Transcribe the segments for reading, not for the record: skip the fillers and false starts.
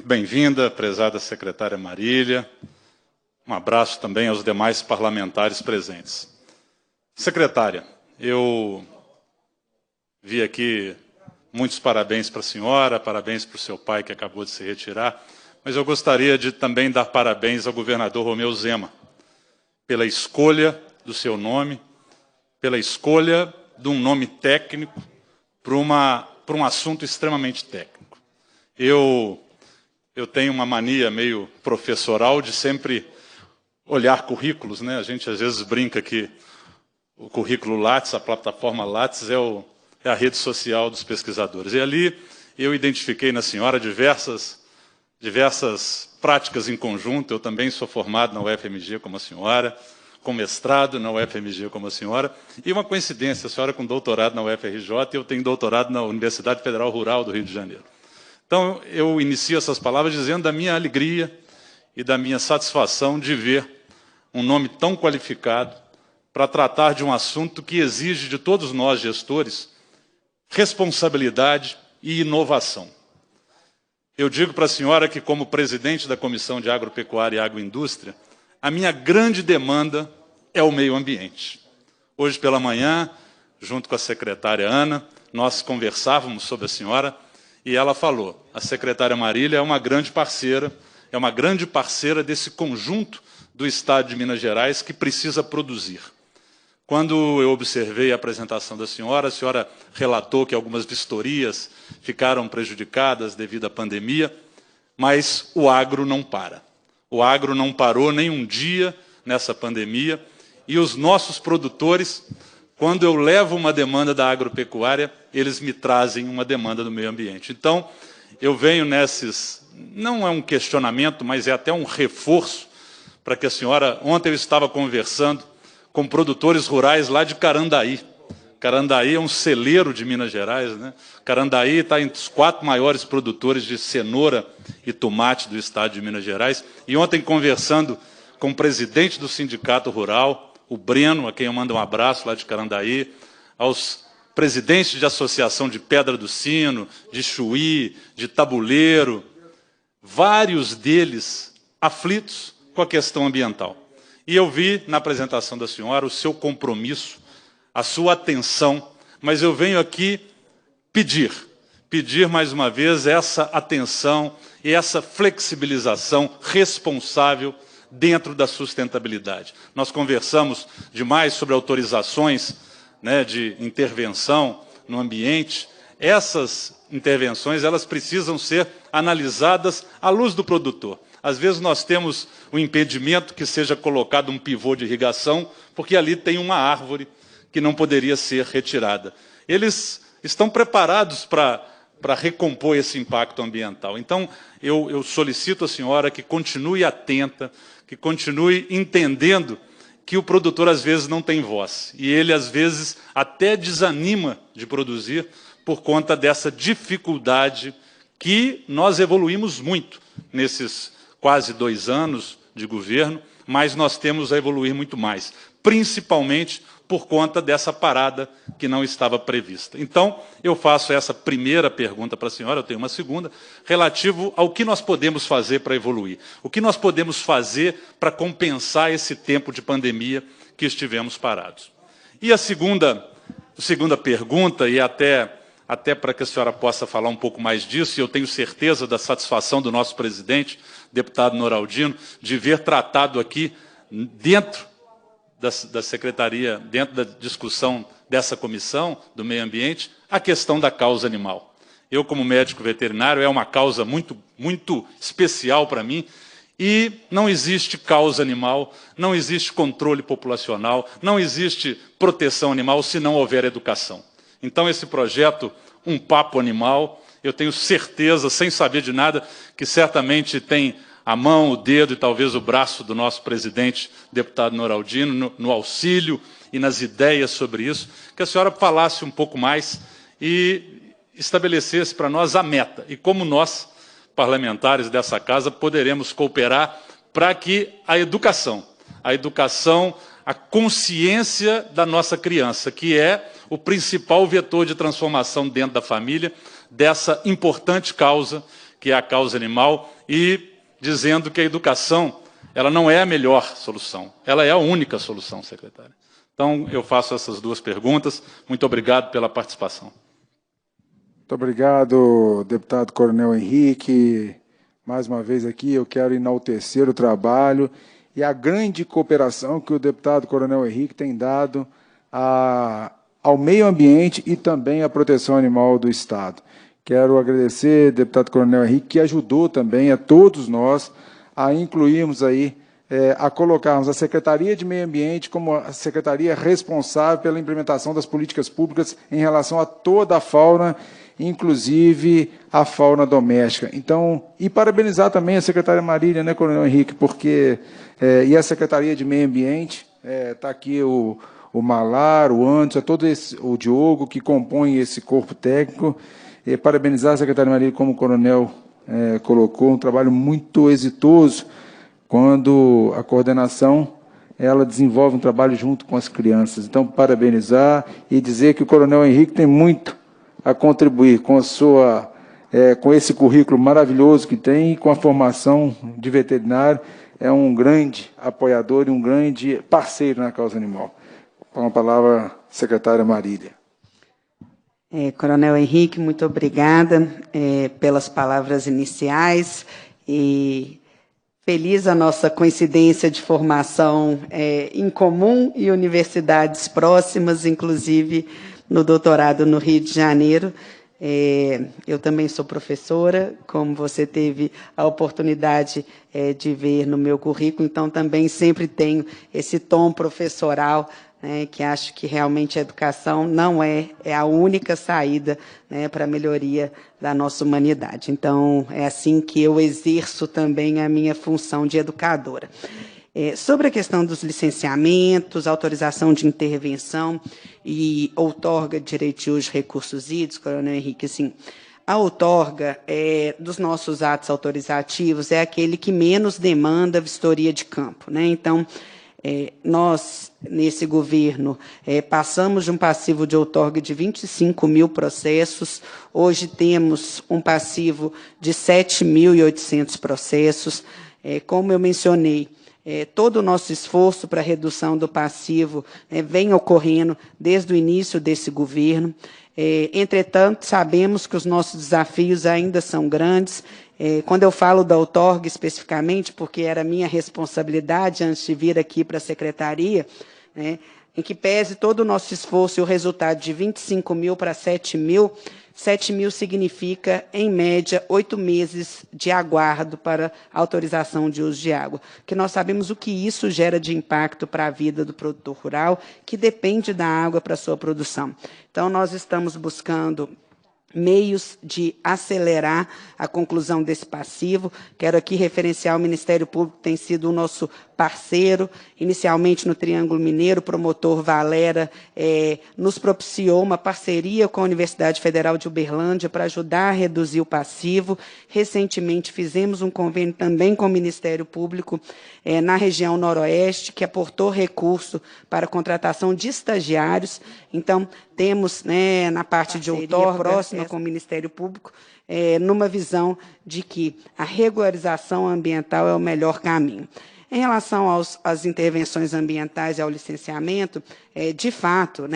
Muito bem-vinda, prezada secretária Marília. Um abraço também aos demais parlamentares presentes. Secretária, eu vi aqui muitos parabéns para a senhora, parabéns para o seu pai que acabou de se retirar, mas eu gostaria de também dar parabéns ao governador Romeu Zema pela escolha do seu nome, pela escolha de um nome técnico para um assunto extremamente técnico. Eu tenho uma mania meio professoral de sempre olhar currículos, né? A gente às vezes brinca que o currículo Lattes, a plataforma Lattes, é a rede social dos pesquisadores. E ali eu identifiquei na senhora diversas práticas em conjunto. Eu também sou formado na UFMG como a senhora, com mestrado na UFMG como a senhora, e uma coincidência, a senhora com doutorado na UFRJ e eu tenho doutorado na Universidade Federal Rural do Rio de Janeiro. Então, eu inicio essas palavras dizendo da minha alegria e da minha satisfação de ver um nome tão qualificado para tratar de um assunto que exige de todos nós, gestores, responsabilidade e inovação. Eu digo para a senhora que, como presidente da Comissão de Agropecuária e Agroindústria, a minha grande demanda é o meio ambiente. Hoje pela manhã, junto com a secretária Ana, nós conversávamos sobre a senhora e ela falou, a secretária Marília é uma grande parceira desse conjunto do Estado de Minas Gerais que precisa produzir. Quando eu observei a apresentação da senhora, a senhora relatou que algumas vistorias ficaram prejudicadas devido à pandemia, mas o agro não para. O agro não parou nem um dia nessa pandemia e os nossos produtores, quando eu levo uma demanda da agropecuária, eles me trazem uma demanda do meio ambiente. Então, eu venho não é um questionamento, mas é até um reforço para que a senhora... Ontem eu estava conversando com produtores rurais lá de Carandaí. Carandaí é um celeiro de Minas Gerais, né? Carandaí está entre os 4 maiores produtores de cenoura e tomate do estado de Minas Gerais. E ontem, conversando com o presidente do Sindicato Rural, o Breno, a quem eu mando um abraço lá de Carandaí, aos presidentes de associação de Pedra do Sino, de Chuí, de Tabuleiro, vários deles aflitos com a questão ambiental. E eu vi na apresentação da senhora o seu compromisso, a sua atenção, mas eu venho aqui pedir mais uma vez essa atenção e essa flexibilização responsável dentro da sustentabilidade. Nós conversamos demais sobre autorizações, né, de intervenção no ambiente. Essas intervenções elas precisam ser analisadas à luz do produtor. Às vezes nós temos o impedimento que seja colocado um pivô de irrigação, porque ali tem uma árvore que não poderia ser retirada. Eles estão preparados para recompor esse impacto ambiental. Então, eu solicito à senhora que continue atenta, que continue entendendo que o produtor, às vezes, não tem voz. E ele, às vezes, até desanima de produzir por conta dessa dificuldade que nós evoluímos muito nesses quase 2 anos de governo, mas nós temos a evoluir muito mais, principalmente por conta dessa parada que não estava prevista. Então, eu faço essa primeira pergunta para a senhora, eu tenho uma segunda, relativo ao que nós podemos fazer para evoluir. O que nós podemos fazer para compensar esse tempo de pandemia que estivemos parados. E a segunda pergunta, e até para que a senhora possa falar um pouco mais disso, e eu tenho certeza da satisfação do nosso presidente, deputado Noraldino, de ver tratado aqui dentro da secretaria, dentro da discussão dessa comissão do meio ambiente, a questão da causa animal. Eu, como médico veterinário, é uma causa muito, muito especial para mim, e não existe causa animal, não existe controle populacional, não existe proteção animal se não houver educação. Então, esse projeto, Um Papo Animal, eu tenho certeza, sem saber de nada, que certamente tem a mão, o dedo e talvez o braço do nosso presidente, deputado Noraldino, no auxílio e nas ideias sobre isso, que a senhora falasse um pouco mais e estabelecesse para nós a meta. E como nós, parlamentares dessa casa, poderemos cooperar para que a educação, a consciência da nossa criança, que é o principal vetor de transformação dentro da família, dessa importante causa que é a causa animal, e dizendo que a educação ela não é a melhor solução, ela é a única solução, secretária. Então, eu faço essas duas perguntas. Muito obrigado pela participação. Muito obrigado, deputado Coronel Henrique. Mais uma vez aqui, eu quero enaltecer o trabalho e a grande cooperação que o deputado Coronel Henrique tem dado ao meio ambiente e também à proteção animal do Estado. Quero agradecer, deputado Coronel Henrique, que ajudou também a todos nós a incluirmos aí, a colocarmos a Secretaria de Meio Ambiente como a secretaria responsável pela implementação das políticas públicas em relação a toda a fauna, inclusive a fauna doméstica. Então, e parabenizar também a secretária Marília, né, Coronel Henrique, porque, e a Secretaria de Meio Ambiente, está aqui o Malar, o Anderson, o Diogo, que compõem esse corpo técnico, e parabenizar a secretária Marília, como o coronel colocou, um trabalho muito exitoso, quando a coordenação ela desenvolve um trabalho junto com as crianças. Então, parabenizar e dizer que o Coronel Henrique tem muito a contribuir com com esse currículo maravilhoso que tem e com a formação de veterinário. É um grande apoiador e um grande parceiro na causa animal. Com a palavra, secretária Marília. Coronel Henrique, muito obrigada pelas palavras iniciais e feliz a nossa coincidência de formação em comum e universidades próximas, inclusive no doutorado no Rio de Janeiro. Eu também sou professora, como você teve a oportunidade de ver no meu currículo, então também sempre tenho esse tom professoral, que acho que realmente a educação não é a única saída, para a melhoria da nossa humanidade. Então, é assim que eu exerço também a minha função de educadora. Sobre a questão dos licenciamentos, autorização de intervenção e outorga de direito de uso de recursos hídricos, Coronel Henrique, assim, a outorga dos nossos atos autorizativos é aquele que menos demanda vistoria de campo, né? Então, nós, nesse governo, passamos de um passivo de outorga de 25 mil processos, hoje temos um passivo de 7.800 processos. Como eu mencionei, todo o nosso esforço para a redução do passivo vem ocorrendo desde o início desse governo. Entretanto, sabemos que os nossos desafios ainda são grandes. Quando eu falo da outorga especificamente, porque era minha responsabilidade antes de vir aqui para a secretaria, em que pese todo o nosso esforço e o resultado de 25 mil para 7 mil, 7 mil significa, em média, 8 meses de aguardo para autorização de uso de água, que nós sabemos o que isso gera de impacto para a vida do produtor rural, que depende da água para a sua produção. Então, nós estamos buscando meios de acelerar a conclusão desse passivo. Quero aqui referenciar o Ministério Público, que tem sido o nosso parceiro, inicialmente no Triângulo Mineiro. O promotor Valera nos propiciou uma parceria com a Universidade Federal de Uberlândia para ajudar a reduzir o passivo. Recentemente fizemos um convênio também com o Ministério Público na região noroeste, que aportou recurso para a contratação de estagiários. Então, temos, na parte de outorga próxima com o Ministério Público, numa visão de que a regularização ambiental é o melhor caminho. Em relação às intervenções ambientais e ao licenciamento, de fato,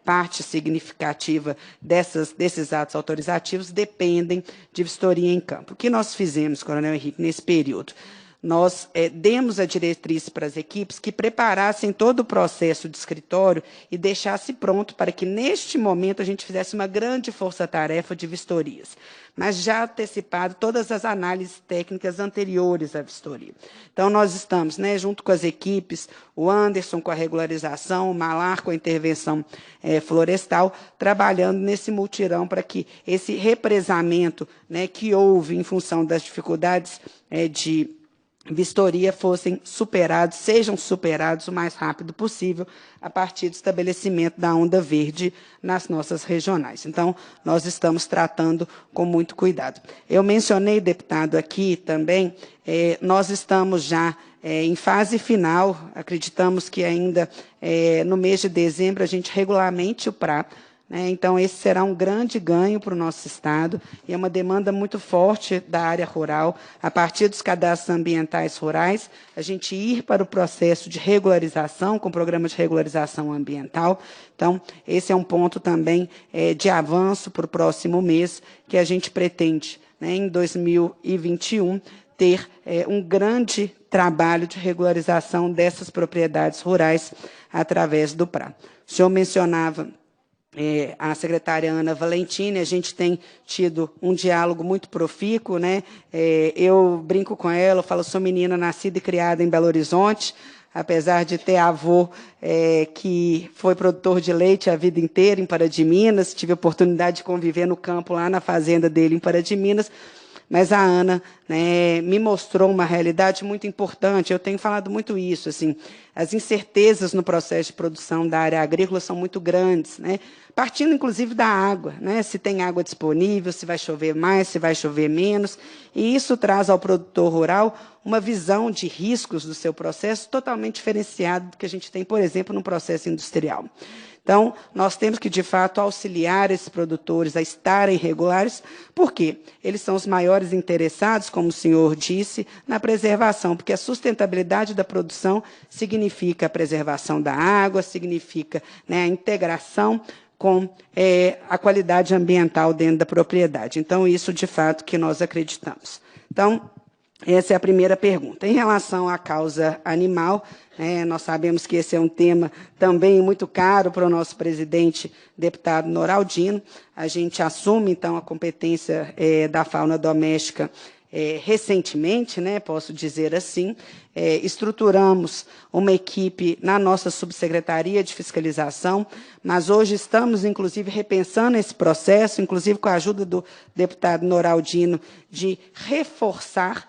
parte significativa desses atos autorizativos dependem de vistoria em campo. O que nós fizemos, Coronel Henrique, nesse período? Nós demos a diretriz para as equipes que preparassem todo o processo de escritório e deixasse pronto para que, neste momento, a gente fizesse uma grande força-tarefa de vistorias, mas já antecipado todas as análises técnicas anteriores à vistoria. Então, nós estamos, junto com as equipes, o Anderson com a regularização, o Malar com a intervenção florestal, trabalhando nesse mutirão para que esse represamento que houve em função das dificuldades de vistoria sejam superados o mais rápido possível a partir do estabelecimento da onda verde nas nossas regionais. Então, nós estamos tratando com muito cuidado. Eu mencionei, deputado, aqui também, nós estamos já em fase final, acreditamos que ainda no mês de dezembro a gente regulamente o PRA, né? Então, esse será um grande ganho para o nosso Estado e é uma demanda muito forte da área rural. A partir dos cadastros ambientais rurais, a gente ir para o processo de regularização, com o programa de regularização ambiental. Então, esse é um ponto também de avanço para o próximo mês, que a gente pretende, né, em 2021, ter um grande trabalho de regularização dessas propriedades rurais através do PRA. O senhor mencionava a secretária Ana Valentini, a gente tem tido um diálogo muito profícuo, né? Eu brinco com ela, eu falo, sou menina nascida e criada em Belo Horizonte, apesar de ter avô que foi produtor de leite a vida inteira em Pará de Minas, tive a oportunidade de conviver no campo lá na fazenda dele em Pará de Minas, mas a Ana, né, me mostrou uma realidade muito importante. Eu tenho falado muito isso, assim, as incertezas no processo de produção da área agrícola são muito grandes, né, partindo, inclusive, da água, né, se tem água disponível, se vai chover mais, se vai chover menos, e isso traz ao produtor rural uma visão de riscos do seu processo totalmente diferenciada do que a gente tem, por exemplo, no processo industrial. Então, nós temos que, de fato, auxiliar esses produtores a estarem regulares, porque eles são os maiores interessados, como o senhor disse, na preservação, porque a sustentabilidade da produção significa a preservação da água, significa, né, a integração com a qualidade ambiental dentro da propriedade. Então, isso, de fato, que nós acreditamos. Então, essa é a primeira pergunta. Em relação à causa animal, nós sabemos que esse é um tema também muito caro para o nosso presidente, deputado Noraldino. A gente assume, então, a competência da fauna doméstica recentemente, né, posso dizer assim. Estruturamos uma equipe na nossa subsecretaria de fiscalização, mas hoje estamos, inclusive, repensando esse processo, inclusive com a ajuda do deputado Noraldino, de reforçar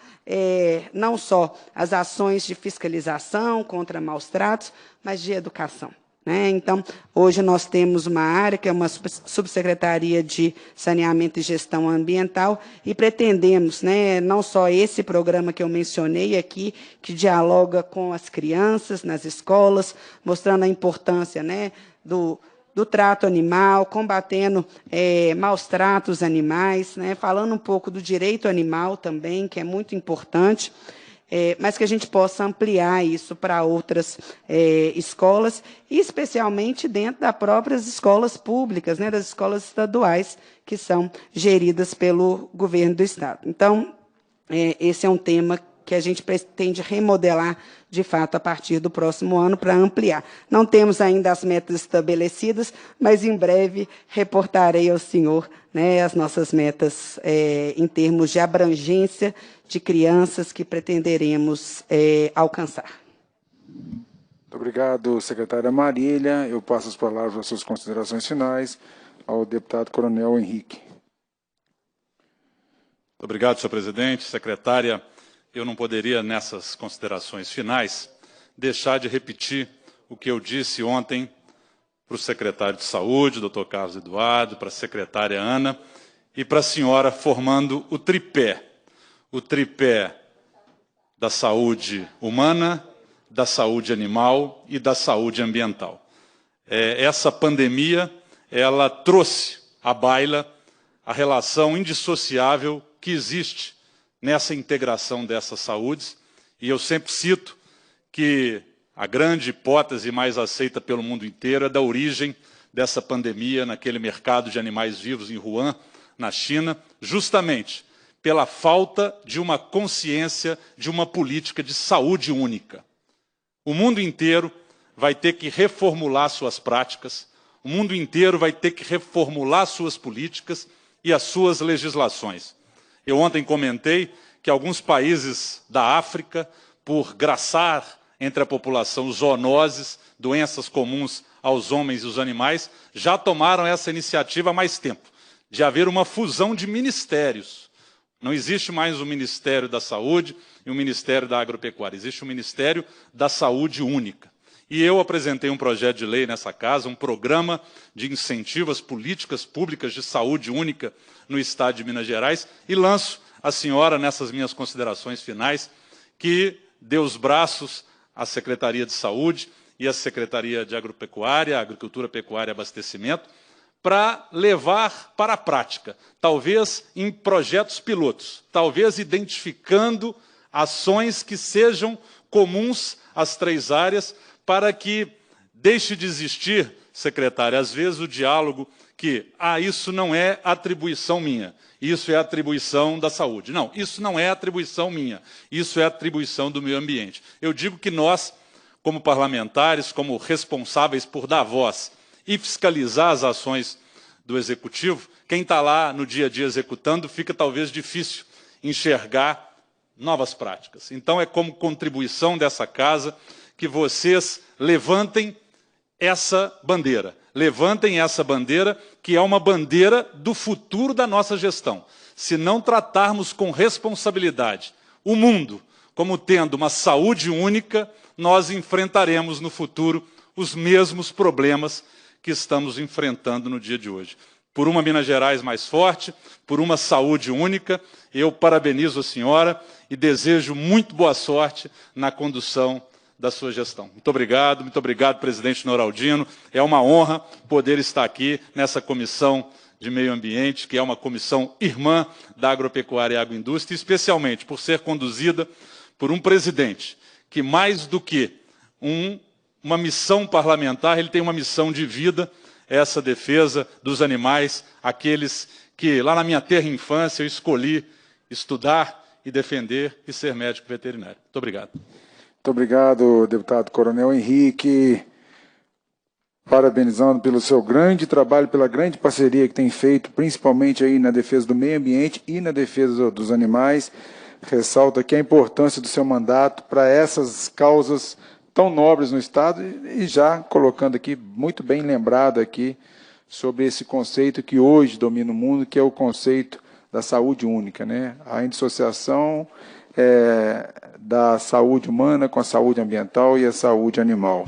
não só as ações de fiscalização contra maus-tratos, mas de educação, né? Então, hoje nós temos uma área, que é uma subsecretaria de saneamento e gestão ambiental, e pretendemos, né, não só esse programa que eu mencionei aqui, que dialoga com as crianças nas escolas, mostrando a importância, né, do trato animal, combatendo maus tratos animais, né, falando um pouco do direito animal também, que é muito importante, mas que a gente possa ampliar isso para outras escolas, e especialmente dentro das próprias escolas públicas, né, das escolas estaduais, que são geridas pelo governo do Estado. Então, esse é um tema que a gente pretende remodelar, de fato, a partir do próximo ano, para ampliar. Não temos ainda as metas estabelecidas, mas, em breve, reportarei ao senhor, né, as nossas metas em termos de abrangência de crianças que pretenderemos alcançar. Muito obrigado, secretária Marília. Eu passo as palavras para as suas considerações finais ao deputado Coronel Henrique. Muito obrigado, senhor presidente. Secretária, eu não poderia, nessas considerações finais, deixar de repetir o que eu disse ontem para o secretário de Saúde, doutor Carlos Eduardo, para a secretária Ana, e para a senhora, formando o tripé da saúde humana, da saúde animal e da saúde ambiental. Essa pandemia, ela trouxe à baila a relação indissociável que existe nessa integração dessas saúdes, e eu sempre cito que a grande hipótese mais aceita pelo mundo inteiro é da origem dessa pandemia naquele mercado de animais vivos em Wuhan, na China, justamente pela falta de uma consciência de uma política de saúde única. O mundo inteiro vai ter que reformular suas práticas, o mundo inteiro vai ter que reformular suas políticas e as suas legislações. Eu ontem comentei que alguns países da África, por graçar entre a população zoonoses, doenças comuns aos homens e os animais, já tomaram essa iniciativa há mais tempo, de haver uma fusão de ministérios. Não existe mais o Ministério da Saúde e o Ministério da Agropecuária, existe o Ministério da Saúde única. E eu apresentei um projeto de lei nessa casa, um programa de incentivo às políticas públicas de saúde única no Estado de Minas Gerais, e lanço à senhora, nessas minhas considerações finais, que dê os braços à Secretaria de Saúde e à Secretaria de Agropecuária, Agricultura, Pecuária e Abastecimento, para levar para a prática, talvez em projetos pilotos, talvez identificando ações que sejam comuns às 3 áreas, para que deixe de existir, secretária, às vezes o diálogo que, isso não é atribuição minha, isso é atribuição da saúde. Não, isso não é atribuição minha, isso é atribuição do meio ambiente. Eu digo que nós, como parlamentares, como responsáveis por dar voz e fiscalizar as ações do Executivo, quem está lá no dia a dia executando, fica talvez difícil enxergar novas práticas. Então, é como contribuição dessa casa que vocês levantem essa bandeira. Levantem essa bandeira, que é uma bandeira do futuro da nossa gestão. Se não tratarmos com responsabilidade o mundo como tendo uma saúde única, nós enfrentaremos no futuro os mesmos problemas que estamos enfrentando no dia de hoje. Por uma Minas Gerais mais forte, por uma saúde única, eu parabenizo a senhora e desejo muito boa sorte na condução da sua gestão. Muito obrigado, presidente Noraldino. É uma honra poder estar aqui nessa comissão de meio ambiente, que é uma comissão irmã da agropecuária e agroindústria, especialmente por ser conduzida por um presidente que, mais do que uma missão parlamentar, ele tem uma missão de vida, essa defesa dos animais, aqueles que, lá na minha terra infância, eu escolhi estudar e defender e ser médico veterinário. Muito obrigado. Muito obrigado, deputado Coronel Henrique. Parabenizando pelo seu grande trabalho, pela grande parceria que tem feito, principalmente aí na defesa do meio ambiente e na defesa dos animais. Ressalto aqui a importância do seu mandato para essas causas tão nobres no Estado e já colocando aqui, muito bem lembrado aqui, sobre esse conceito que hoje domina o mundo, que é o conceito da saúde única, né? A indissociação da saúde humana com a saúde ambiental e a saúde animal.